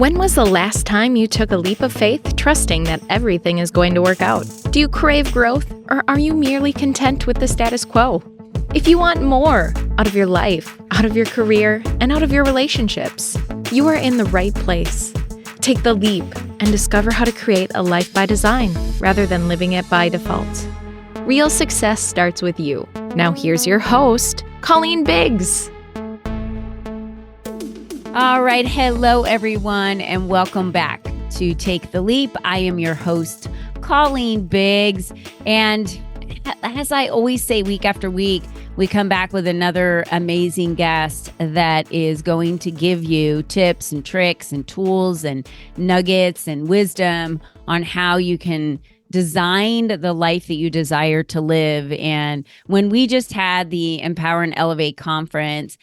When was the last time you took a leap of faith, trusting that everything is going to work out? Do you crave growth, or are you merely content with the status quo? If you want more out of your life, out of your career, and out of your relationships, you are in the right place. Take the leap and discover how to create a life by design rather than living it by default. Real success starts with you. Now here's your host, Colleen Biggs. All right. Hello, everyone, and welcome back to Take the Leap. I am your host, Colleen Biggs. And as I always say, week after week, we come back with another amazing guest that is going to give you tips and tricks and tools and nuggets and wisdom on how you can design the life that you desire to live. And when we just had the Empower and Elevate conference,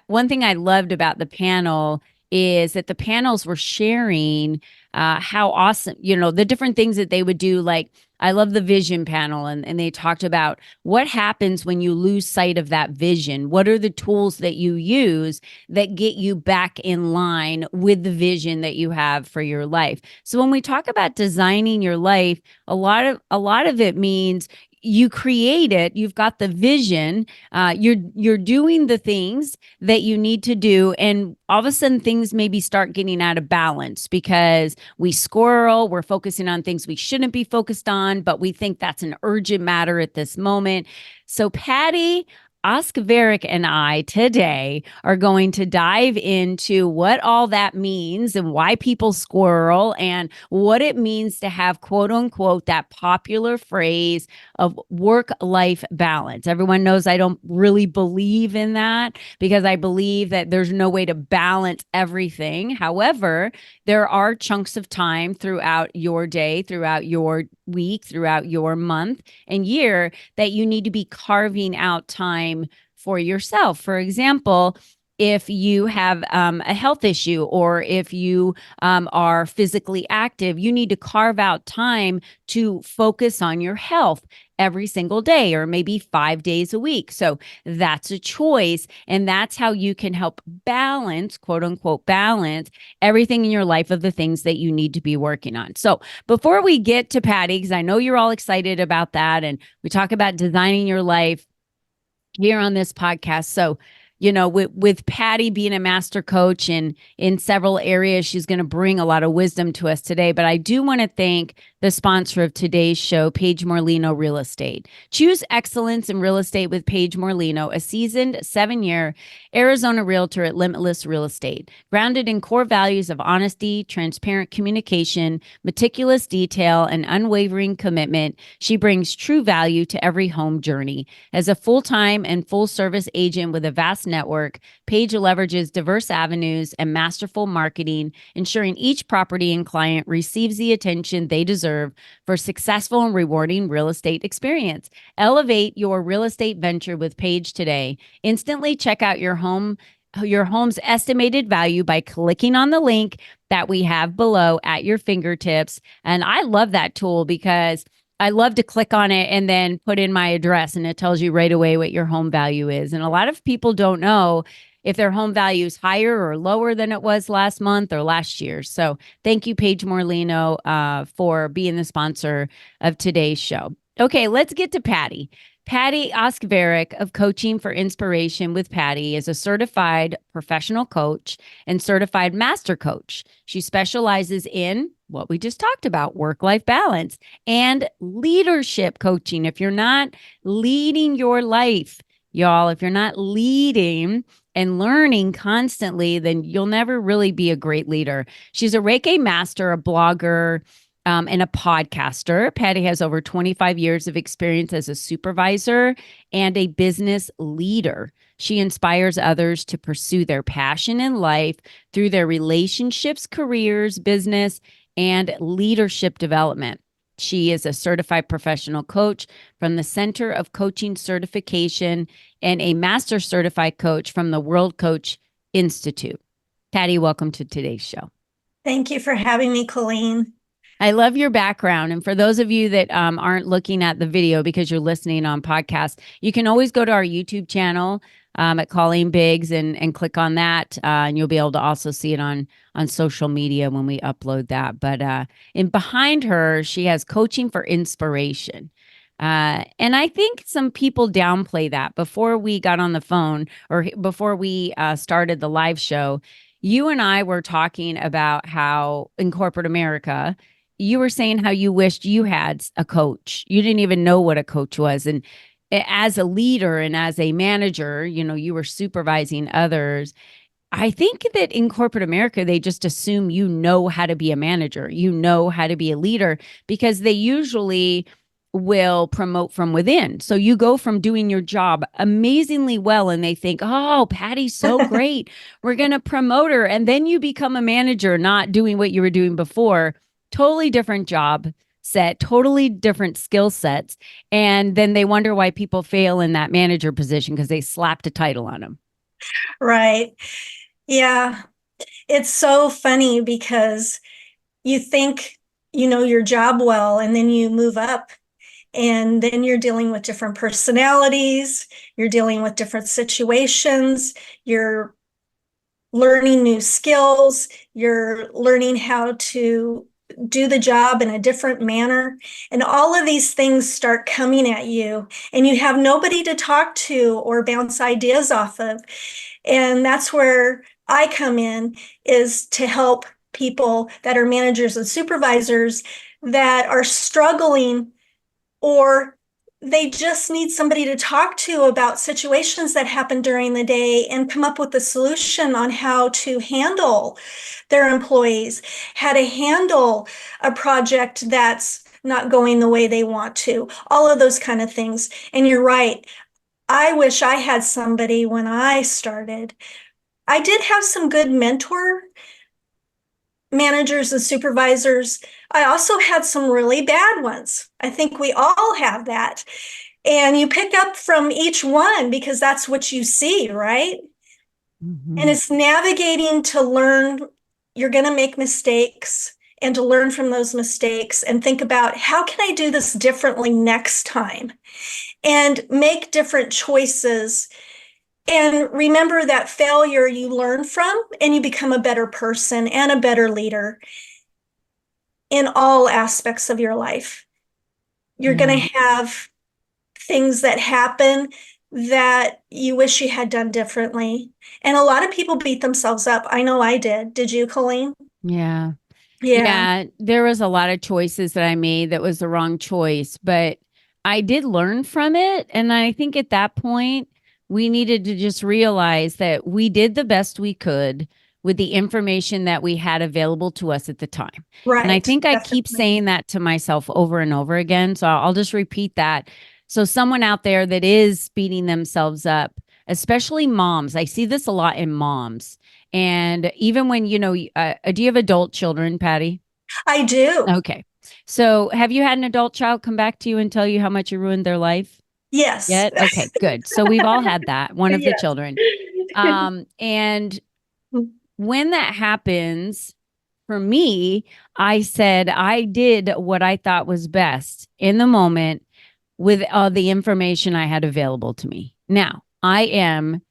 one thing I loved about the panel is that the panels were sharing how awesome, the different things that they would do. Like, I love the vision panel, and they talked about what happens when you lose sight of that vision. What are the tools that you use that get you back in line with the vision that you have for your life? So when we talk about designing your life, a lot of it means you create it. You've got the vision. You're doing the things that you need to do, and all of a sudden things maybe start getting out of balance because we squirrel. We're focusing on things we shouldn't be focused on, but we think that's an urgent matter at this moment. So Patti, Oskvarek, and I today are going to dive into what all that means and why people squirrel and what it means to have, quote unquote, that popular phrase of work-life balance. Everyone knows I don't really believe in that because I believe that there's no way to balance everything. However, there are chunks of time throughout your day, throughout your week, throughout your month and year that you need to be carving out time for yourself. For example, if you have a health issue or if you are physically active, you need to carve out time to focus on your health every single day or maybe 5 days a week. So that's a choice. And that's how you can help balance, quote unquote, balance everything in your life of the things that you need to be working on. So before we get to Patti, because I know you're all excited about that, and we talk about designing your life here on this podcast. So, with Patti being a master coach and in several areas, she's going to bring a lot of wisdom to us today. But I do want to thank the sponsor of today's show, Paige Morlino Real Estate. Choose excellence in real estate with Paige Morlino, a seasoned 7-year Arizona realtor at Limitless Real Estate. Grounded in core values of honesty, transparent communication, meticulous detail, and unwavering commitment, she brings true value to every home journey. As a full-time and full-service agent with a vast network, Paige leverages diverse avenues and masterful marketing, ensuring each property and client receives the attention they deserve for successful and rewarding real estate experience. Elevate your real estate venture with Paige today. Instantly check out your home's estimated value by clicking on the link that we have below at your fingertips. And I love that tool because I love to click on it and then put in my address, and it tells you right away what your home value is. And a lot of people don't know if their home value is higher or lower than it was last month or last year. So thank you, Paige Morlino, for being the sponsor of today's show. Okay, let's get to Patti. Patti Oskvarek of Coaching for Inspiration with Patti is a certified professional coach and certified master coach. She specializes in what we just talked about, work-life balance and leadership coaching. If you're not leading your life, y'all, if you're not leading and learning constantly, then you'll never really be a great leader. She's a Reiki master, a blogger, and a podcaster. Patti has over 25 years of experience as a supervisor and a business leader. She inspires others to pursue their passion in life through their relationships, careers, business, and leadership development. She is a certified professional coach from the Center of Coaching Certification and a master certified coach from the World Coach Institute. Patti, welcome to today's show. Thank you for having me, Colleen. I love your background. And for those of you that aren't looking at the video because you're listening on podcast, you can always go to our YouTube channel. at Colleen Biggs and click on that. And you'll be able to also see it on social media when we upload that. But in behind her, she has coaching for inspiration. And I think some people downplay that. Before we got on the phone or before we started the live show, you and I were talking about how in corporate America, you were saying how you wished you had a coach. You didn't even know what a coach was. And as a leader and as a manager, you were supervising others. I think that in corporate America, they just assume you know how to be a manager, you know how to be a leader, because they usually will promote from within. So you go from doing your job amazingly well and they think, oh, Patty's so great, we're going to promote her. And then you become a manager, not doing what you were doing before. Totally different job set, totally different skill sets. And then they wonder why people fail in that manager position because they slapped a title on them. Right. Yeah. It's so funny because you think you know your job well, and then you move up, and then you're dealing with different personalities, you're dealing with different situations, you're learning new skills, you're learning how to do the job in a different manner. And all of these things start coming at you, and you have nobody to talk to or bounce ideas off of. And that's where I come in, is to help people that are managers and supervisors that are struggling, or they just need somebody to talk to about situations that happen during the day and come up with a solution on how to handle their employees, how to handle a project that's not going the way they want to, all of those kind of things. And you're right. I wish I had somebody when I started. I did have some good mentor managers and supervisors. I also had some really bad ones. I think we all have that. And you pick up from each one because that's what you see, right? Mm-hmm. And it's navigating to learn. You're going to make mistakes, and to learn from those mistakes and think about, how can I do this differently next time? And make different choices. And remember that failure you learn from, and you become a better person and a better leader in all aspects of your life. You're going to have things that happen that you wish you had done differently. And a lot of people beat themselves up. I know I did. Did you, Colleen? Yeah. There was a lot of choices that I made that was the wrong choice, but I did learn from it. And I think at that point, we needed to just realize that we did the best we could with the information that we had available to us at the time. Right. And I think I Definitely. keep saying that to myself over and over again. So I'll just repeat that. So someone out there that is beating themselves up, especially moms, I see this a lot in moms. And even when, do you have adult children, Patti? I do. Okay. So have you had an adult child come back to you and tell you how much you ruined their life? Yes. Yet? Okay, good. So we've all had that, one of the Yes. children. And when that happens, for me, I said I did what I thought was best in the moment with all the information I had available to me. Now, I am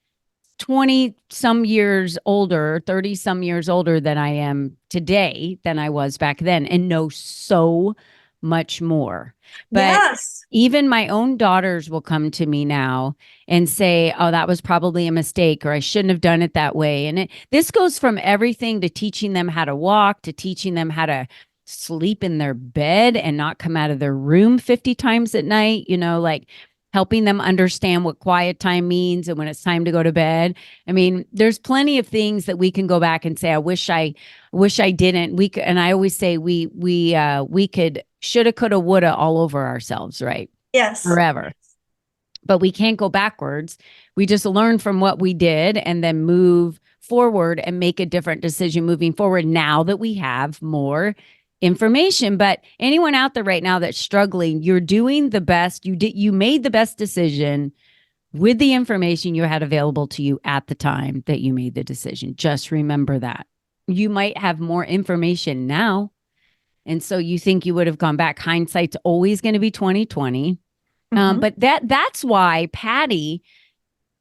20 some years older, 30 some years older than I am today than I was back then, and know so much more. But Yes. even my own daughters will come to me now and say, oh, that was probably a mistake, or I shouldn't have done it that way. And this goes from everything to teaching them how to walk, to teaching them how to sleep in their bed and not come out of their room 50 times at night, like helping them understand what quiet time means and when it's time to go to bed. I mean, there's plenty of things that we can go back and say, I wish I didn't. We could, and I always say we could, shoulda, coulda, woulda all over ourselves, right? Yes. Forever. But we can't go backwards. We just learn from what we did and then move forward and make a different decision moving forward now that we have more information. But anyone out there right now that's struggling, you're doing the best. You made the best decision with the information you had available to you at the time that you made the decision. Just remember that. You might have more information now, and so you think you would have gone back. Hindsight's always going to be 2020. But that's why Patti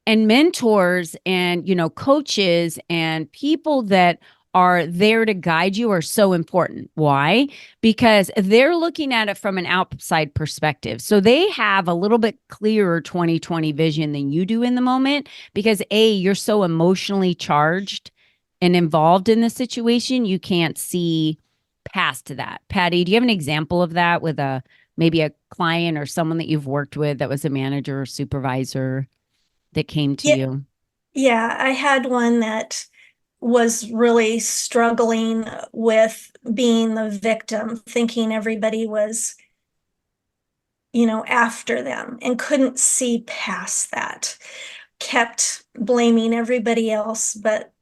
And mentors and, coaches and people that are there to guide you are so important. Why? Because they're looking at it from an outside perspective. So they have a little bit clearer 2020 vision than you do in the moment because you're so emotionally charged and involved in the situation, you can't see past that. Patti, do you have an example of that with maybe a client or someone that you've worked with that was a manager or supervisor that came to Yeah, you? yeah, I had one that was really struggling with being the victim, thinking everybody was, after them and couldn't see past that, kept blaming everybody else but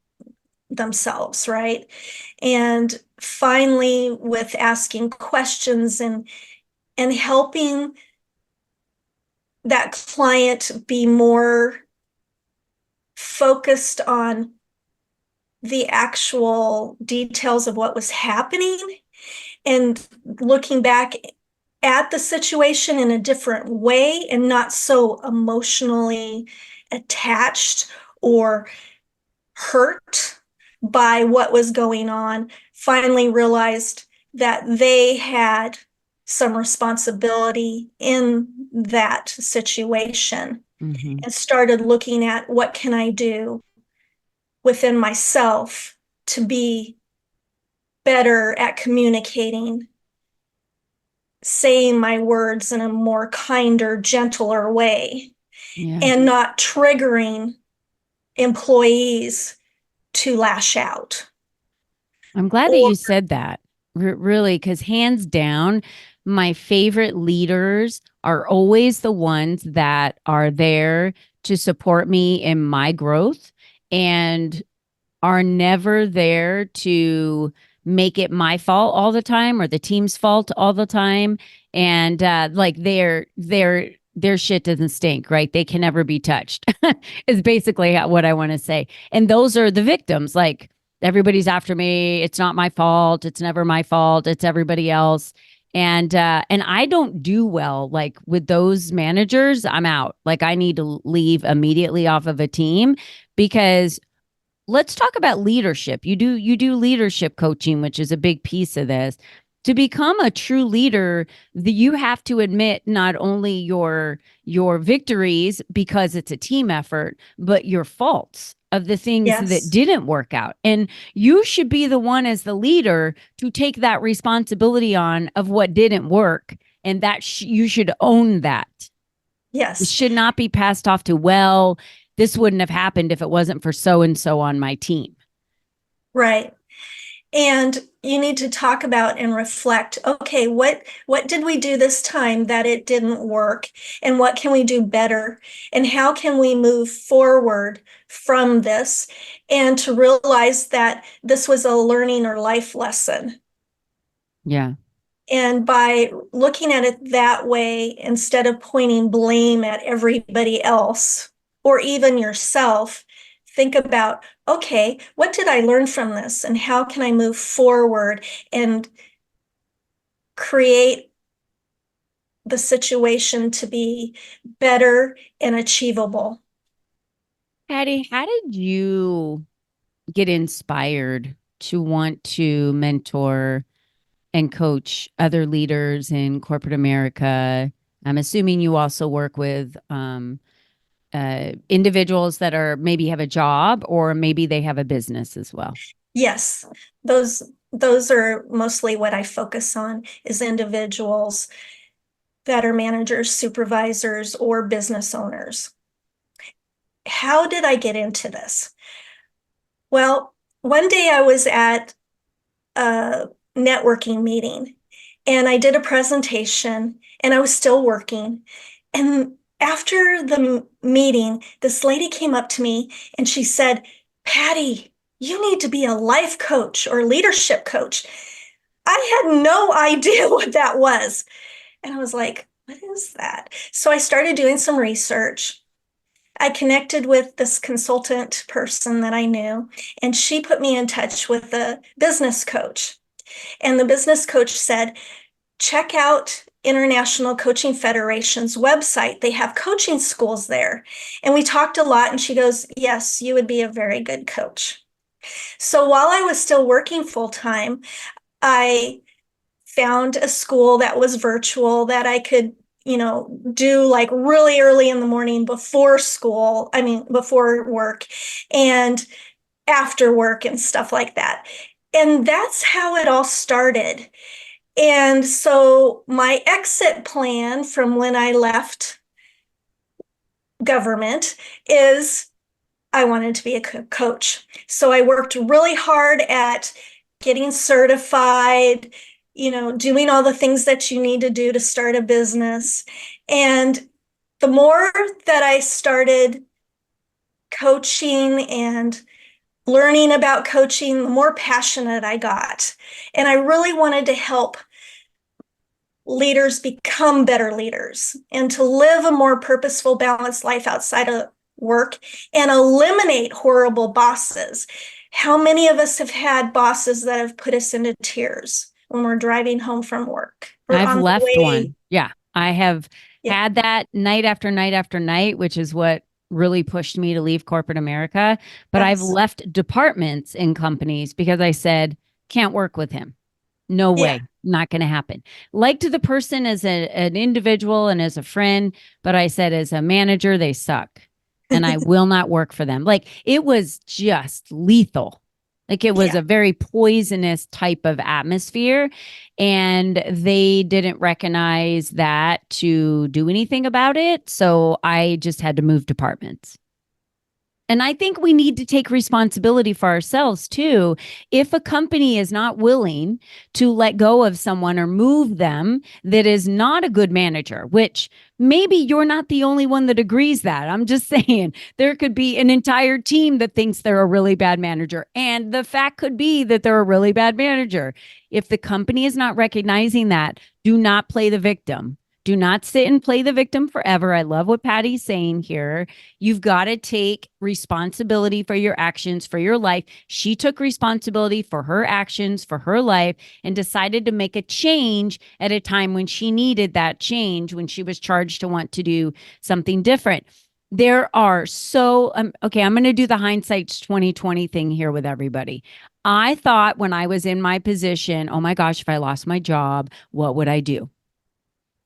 themselves, right? And finally, with asking questions and helping that client be more focused on the actual details of what was happening and looking back at the situation in a different way and not so emotionally attached or hurt by what was going on, finally realized that they had some responsibility in that situation Mm-hmm. and started looking at what can I do within myself to be better at communicating, saying my words in a more kinder, gentler way, Yeah. and not triggering employees to lash out. I'm glad that Or, you said that. Really, because hands down, my favorite leaders are always the ones that are there to support me in my growth and are never there to make it my fault all the time or the team's fault all the time. And like their shit doesn't stink, right? They can never be touched. Is basically what I want to say. And those are the victims. Like everybody's after me. It's not my fault. It's never my fault. It's everybody else. And I don't do well like with those managers. I'm out. Like I need to leave immediately off of a team because let's talk about leadership. You do leadership coaching, which is a big piece of this. To become a true leader, you have to admit not only your victories because it's a team effort, but your faults of the things that yes, didn't work out. And you should be the one as the leader to take that responsibility on of what didn't work, and that you should own that. It yes, should not be passed off to, well, this wouldn't have happened if it wasn't for so and so on my team. right. And you need to talk about and reflect, okay, what did we do this time that it didn't work? And what can we do better? And how can we move forward from this? And to realize that this was a learning or life lesson. Yeah. And by looking at it that way, instead of pointing blame at everybody else or even yourself, think about, okay, what did I learn from this? And how can I move forward and create the situation to be better and achievable? Patti, how did you get inspired to want to mentor and coach other leaders in corporate America? I'm assuming you also work with individuals that are maybe have a job or maybe they have a business as well. Yes, those are mostly what I focus on is individuals that are managers, supervisors, or business owners. How did I get into this? Well, one day I was at a networking meeting and I did a presentation and I was still working. And after the meeting, this lady came up to me and she said, Patti, you need to be a life coach or leadership coach. I had no idea what that was. And I was like, what is that? So I started doing some research. I connected with this consultant person that I knew, and she put me in touch with a business coach. And the business coach said, check out International Coaching Federation's website. They have coaching schools there. And we talked a lot, and she goes, yes, you would be a very good coach. So while I was still working full time, I found a school that was virtual that I could, do like really early in the morning before school, before work and after work and stuff like that. And that's how it all started. And so my exit plan from when I left government is I wanted to be a coach. So I worked really hard at getting certified, doing all the things that you need to do to start a business. And the more that I started coaching and learning about coaching, the more passionate I got. And I really wanted to help leaders become better leaders and to live a more purposeful, balanced life outside of work and eliminate horrible bosses. How many of us have had bosses that have put us into tears when we're driving home from work? I've left one. Yeah. I have had that night after night after night, which is what really pushed me to leave corporate America. But I've left departments in companies because I said, can't work with him. No way. Not going to happen. Liked the person as an individual and as a friend, but I said, as a manager, they suck. And I will not work for them. Like, it was just lethal. Like, it was a very poisonous type of atmosphere. And they didn't recognize that to do anything about it. So I just had to move departments. And I think we need to take responsibility for ourselves too. If a company is not willing to let go of someone or move them that is not a good manager, which maybe you're not the only one that agrees that. I'm just saying there could be an entire team that thinks they're a really bad manager. And the fact could be that they're a really bad manager. If the company is not recognizing that, do not play the victim. Do not sit and play the victim forever. I love what Patti's saying here. You've got to take responsibility for your actions, for your life. She took responsibility for her actions, for her life, and decided to make a change at a time when she needed that change, when she was charged to want to do something different. There are okay, I'm going to do the hindsight's 2020 thing here with everybody. I thought when I was in my position, oh my gosh, if I lost my job, what would I do?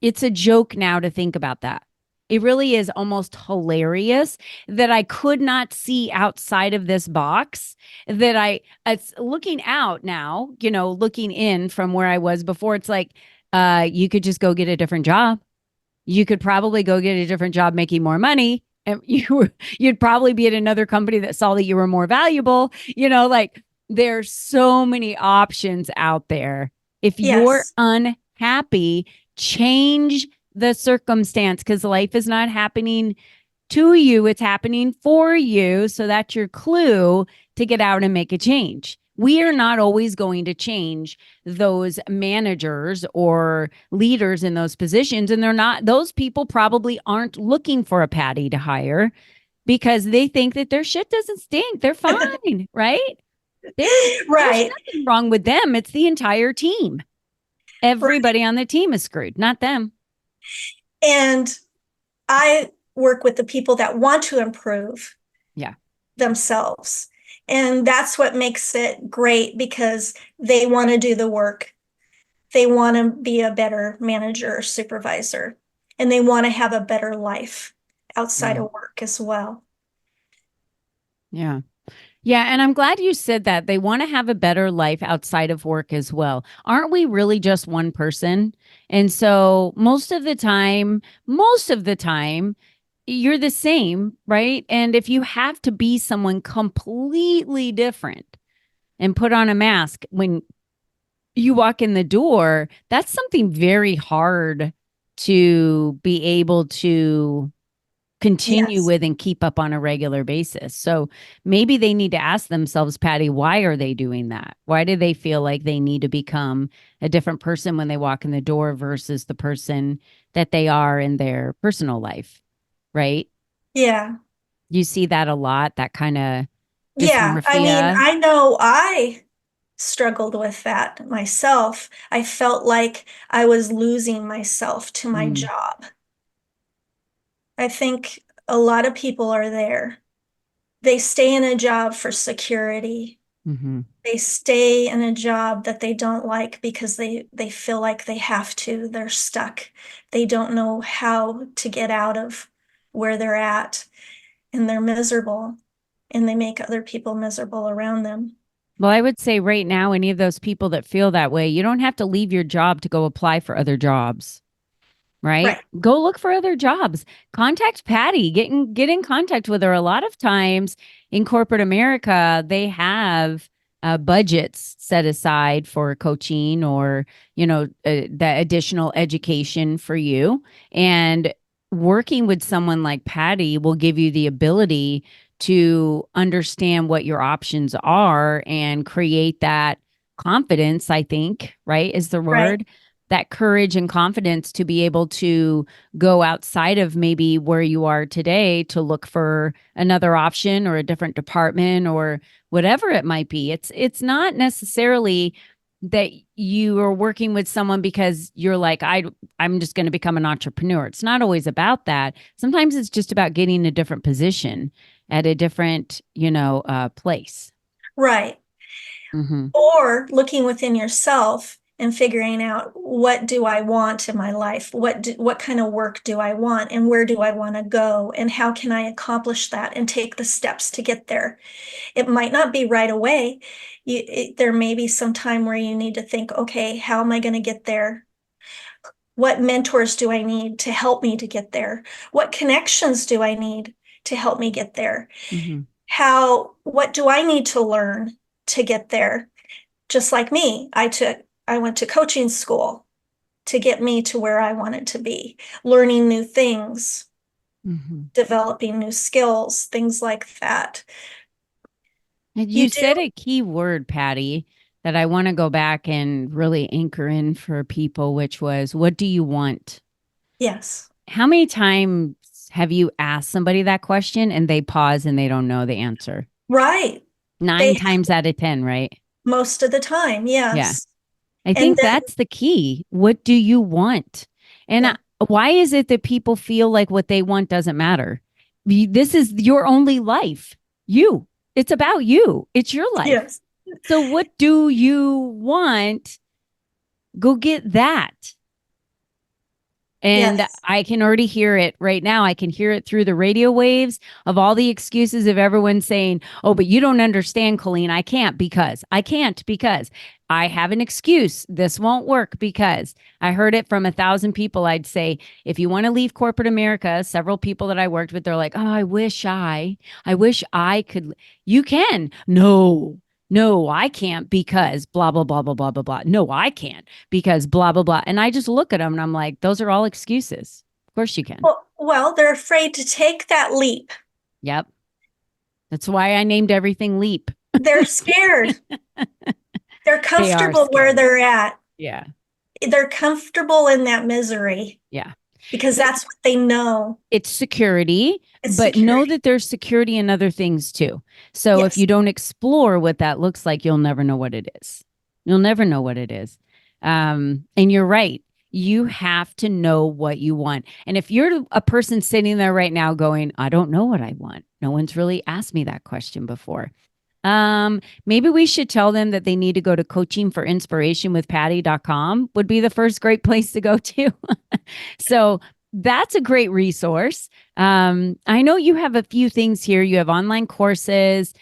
It's a joke now to think about that. It really is almost hilarious that I could not see outside of this box, that it's looking out now, looking in from where I was before. It's like, you could just go get a different job. You could probably go get a different job making more money. And you'd probably be at another company that saw that you were more valuable. Like, there's so many options out there. If you're unhappy, change the circumstance, because life is not happening to you. It's happening for you. So that's your clue to get out and make a change. We are not always going to change those managers or leaders in those positions. And those people probably aren't looking for a Patti to hire because they think that their shit doesn't stink. They're fine, right? There's nothing wrong with them. It's the entire team. Everybody on the team is screwed, not them. And I work with the people that want to improve themselves. And that's what makes it great, because they want to do the work. They want to be a better manager or supervisor, and they want to have a better life outside of work as well. Yeah. Yeah. And I'm glad you said that. They want to have a better life outside of work as well. Aren't we really just one person? And so most of the time, you're the same, right? And if you have to be someone completely different and put on a mask when you walk in the door, that's something very hard to be able to continue with and keep up on a regular basis. So maybe they need to ask themselves, Patti, why are they doing that? Why do they feel like they need to become a different person when they walk in the door versus the person that they are in their personal life? Right? Yeah. You see that a lot, that kind of dysmorphia. Yeah. I mean, I know I struggled with that myself. I felt like I was losing myself to my Mm, job. I think a lot of people are there. They stay in a job for security. hmm They stay in a job that they don't like because they feel like they have to. They're stuck. They don't know how to get out of where they're at, and they're miserable, and they make other people miserable around them. Well, I would say right now, any of those people that feel that way, you don't have to leave your job to go apply for other jobs, right? Right, Go look for other jobs. Contact Patti. Get in contact with her. A lot of times in corporate America, they have budgets set aside for coaching or that additional education for you. And working with someone like Patti will give you the ability to understand what your options are and create that confidence, I think, right, is the right, word, that courage and confidence to be able to go outside of maybe where you are today to look for another option or a different department or whatever it might be. It's not necessarily that you are working with someone because you're like, I'm just going to become an entrepreneur. It's not always about that. Sometimes it's just about getting a different position at a different, place. right. Mm-hmm. Or looking within yourself and figuring out, what do I want in my life? What kind of work do I want, and where do I want to go, and how can I accomplish that and take the steps to get there? It might not be right away. There may be some time where you need to think, okay, how am I going to get there? What mentors do I need to help me to get there? What connections do I need to help me get there? Mm-hmm. What do I need to learn to get there? Just like me, I went to coaching school to get me to where I wanted to be, learning new things, Mm-hmm. developing new skills, things like that. And You you do, said a key word, Patti, that I want to go back and really anchor in for people, which was, what do you want? yes, How many times have you asked somebody that question and they pause and they don't know the answer? right. Nine They times out of 10, right? most of the time, Yeah. yes. I And think then, that's the key. What do you want? And yeah, why is it that people feel like what they want doesn't matter? This is your only life. You. It's about you. It's your life. yes, So what do you want? Go get that. And yes, I can already hear it right now. I can hear it through the radio waves of all the excuses of everyone saying, oh, but you don't understand, Colleen. I can't because I have an excuse. This won't work because I heard it from 1,000 people. I'd say, if you want to leave corporate America, several people that I worked with, they're like, oh, I wish I could. You can. No, I can't because blah, blah, blah, blah, blah, blah, blah. No, I can't because blah, blah, blah. And I just look at them and I'm like, those are all excuses. Of course you can. well, they're afraid to take that leap. Yep. That's why I named everything Leap. They're scared. They're They are comfortable where scared. they're at. Yeah. They're comfortable in that misery Yeah. because But that's what they know. it's security, It's but know security. that there's security in other things too. So if Yes. you don't explore what that looks like, you'll never know what it is. You'll never know what it is. And you're right. You have to know what you want. And if you're a person sitting there right now going, I don't know what I want, no one's really asked me that question before. Maybe we should tell them that they need to go to coachingforinspiration.com would be the first great place to go to. So that's a great resource. I know you have a few things here. You have online courses.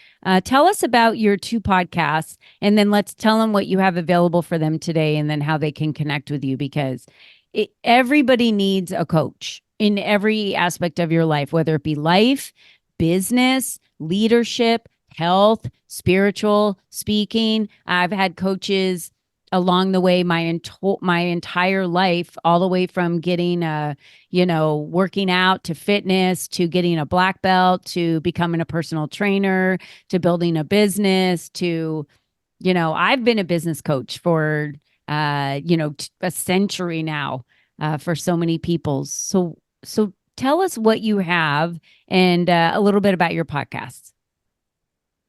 Tell us about your 2 podcasts, and then let's tell them what you have available for them today and then how they can connect with you because everybody needs a coach in every aspect of your life, whether it be life, business, leadership, health, spiritual, speaking. I've had coaches along the way my entire life, all the way from getting working out to fitness to getting a black belt to becoming a personal trainer to building a business to I've been a business coach for a century now, for so many people. So tell us what you have and a little bit about your podcasts.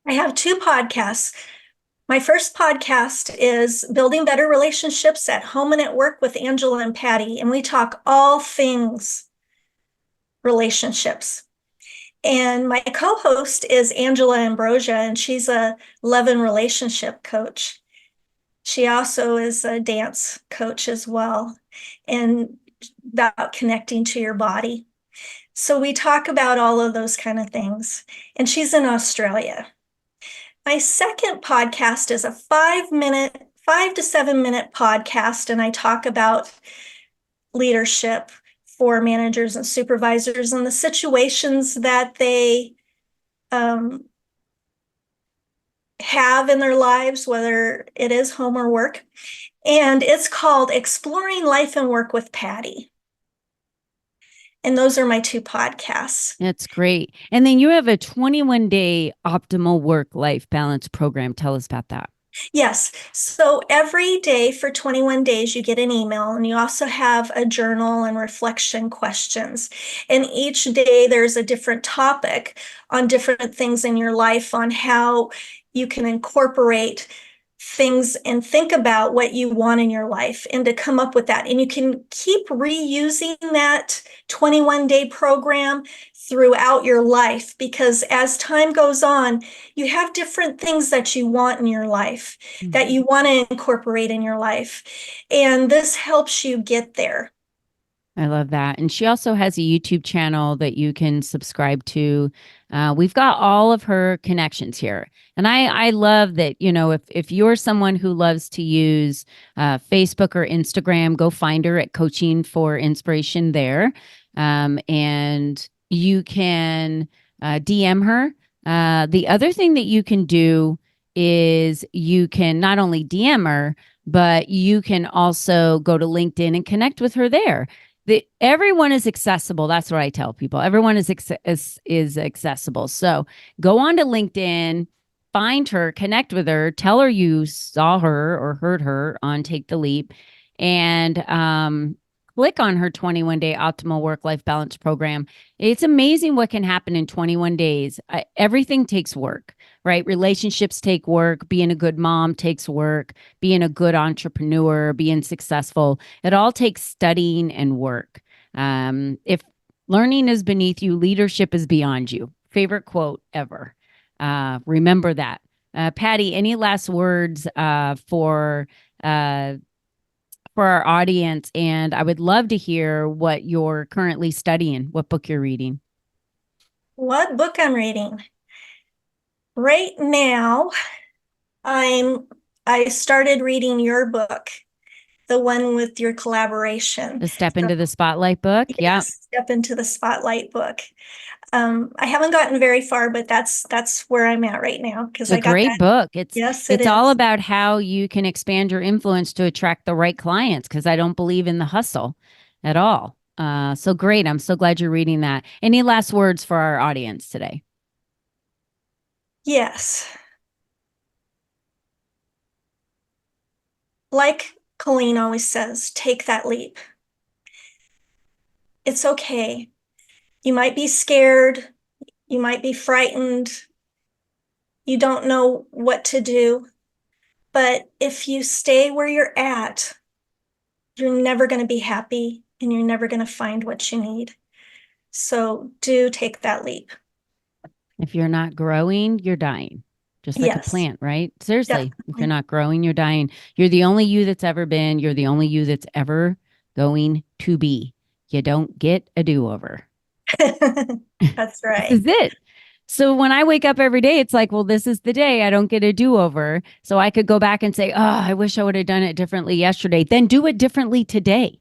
I have 2 podcasts. My first podcast is Building Better Relationships at Home and at Work with Angela and Patti, and we talk all things relationships. And my co-host is Angela Ambrosia, and she's a love and relationship coach. She also is a dance coach as well, and about connecting to your body. So we talk about all of those kind of things. And she's in Australia. My second podcast is a 5 to 7 minute podcast, and I talk about leadership for managers and supervisors and the situations that they have in their lives, whether it is home or work. And it's called Exploring Life and Work with Patti. And those are my two podcasts. That's great. And then you have a 21-day optimal work-life balance program. Tell us about that. Yes. So every day for 21 days, you get an email, and you also have a journal and reflection questions. And each day there's a different topic on different things in your life on how you can incorporate things and think about what you want in your life and to come up with that. And you can keep reusing that 21-day program throughout your life, because as time goes on, you have different things that you want in your life, that you want to incorporate in your life. And this helps you get there. I love that. And she also has a YouTube channel that you can subscribe to. We've got all of her connections here. And I love that, if you're someone who loves to use Facebook or Instagram, go find her at Coaching for Inspiration there. And you can DM her. The other thing that you can do is you can not only DM her, but you can also go to LinkedIn and connect with her there. Everyone is accessible. That's what I tell people. Everyone is accessible. So go on to LinkedIn, find her, connect with her, tell her you saw her or heard her on Take the Leap, and click on her 21-day optimal work-life balance program. It's amazing what can happen in 21 days. Everything takes work, right? Relationships take work. Being a good mom takes work. Being a good entrepreneur, being successful, it all takes studying and work. If learning is beneath you, leadership is beyond you. Favorite quote ever. Remember that. Patti, any last words for our audience? And I would love to hear what you're currently studying, what book you're reading. What book I'm reading? Right now, I started reading your book, the one with your collaboration. The Step into the Spotlight book? Yes, Yeah. Step into the Spotlight book. I haven't gotten very far, but that's where I'm at right now. It's a great book. Yes, it's all about how you can expand your influence to attract the right clients, because I don't believe in the hustle at all. So great. I'm so glad you're reading that. Any last words for our audience today? Yes. Like Colleen always says, take that leap. It's okay. You might be scared. You might be frightened. You don't know what to do. But if you stay where you're at, you're never going to be happy, and you're never going to find what you need. So do take that leap. If you're not growing, you're dying. Just like a plant, right? Seriously, Definitely. If you're not growing, you're dying. You're the only you that's ever been. You're the only you that's ever going to be. You don't get a do-over. That's right. This is it. So when I wake up every day, it's like, well, this is the day I don't get a do-over. So I could go back and say, oh, I wish I would have done it differently yesterday. Then do it differently today.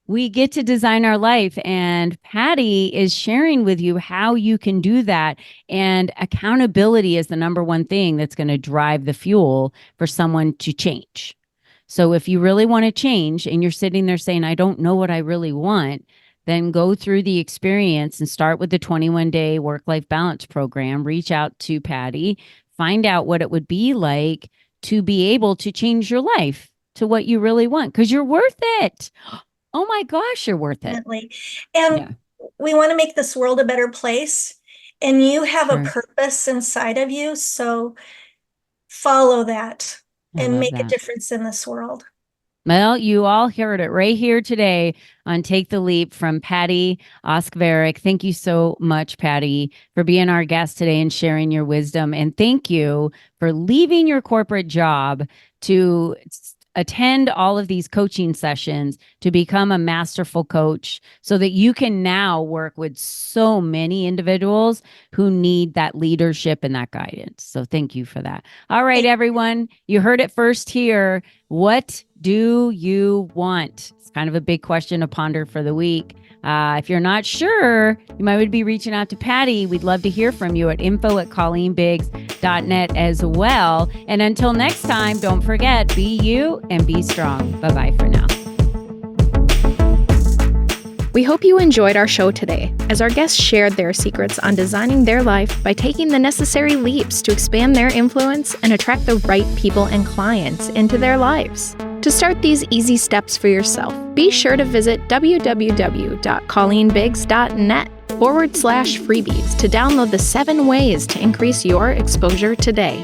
We get to design our life, and Patti is sharing with you how you can do that. And accountability is the number one thing that's going to drive the fuel for someone to change. So if you really want to change and you're sitting there saying, I don't know what I really want, then go through the experience and start with the 21-day work-life balance program. Reach out to Patti, find out what it would be like to be able to change your life to what you really want, because you're worth it. Oh my gosh, you're worth it. Definitely. And we want to make this world a better place. And you have a purpose inside of you. So follow that I and love make a that. difference in this world. Well, you all heard it right here today on Take the Leap from Patti Oskvarek. Thank you so much, Patti, for being our guest today and sharing your wisdom. And thank you for leaving your corporate job to attend all of these coaching sessions to become a masterful coach so that you can now work with so many individuals who need that leadership and that guidance. So thank you for that. All right, everyone, you heard it first here. What do you want? It's kind of a big question to ponder for the week. If you're not sure, you might be reaching out to Patti. We'd love to hear from you at info@colleenbiggs.net as well. And until next time, don't forget, be you and be strong. Bye-bye for now. We hope you enjoyed our show today, as our guests shared their secrets on designing their life by taking the necessary leaps to expand their influence and attract the right people and clients into their lives. To start these easy steps for yourself, be sure to visit www.colleenbiggs.net/freebies to download the 7 ways to increase your exposure today.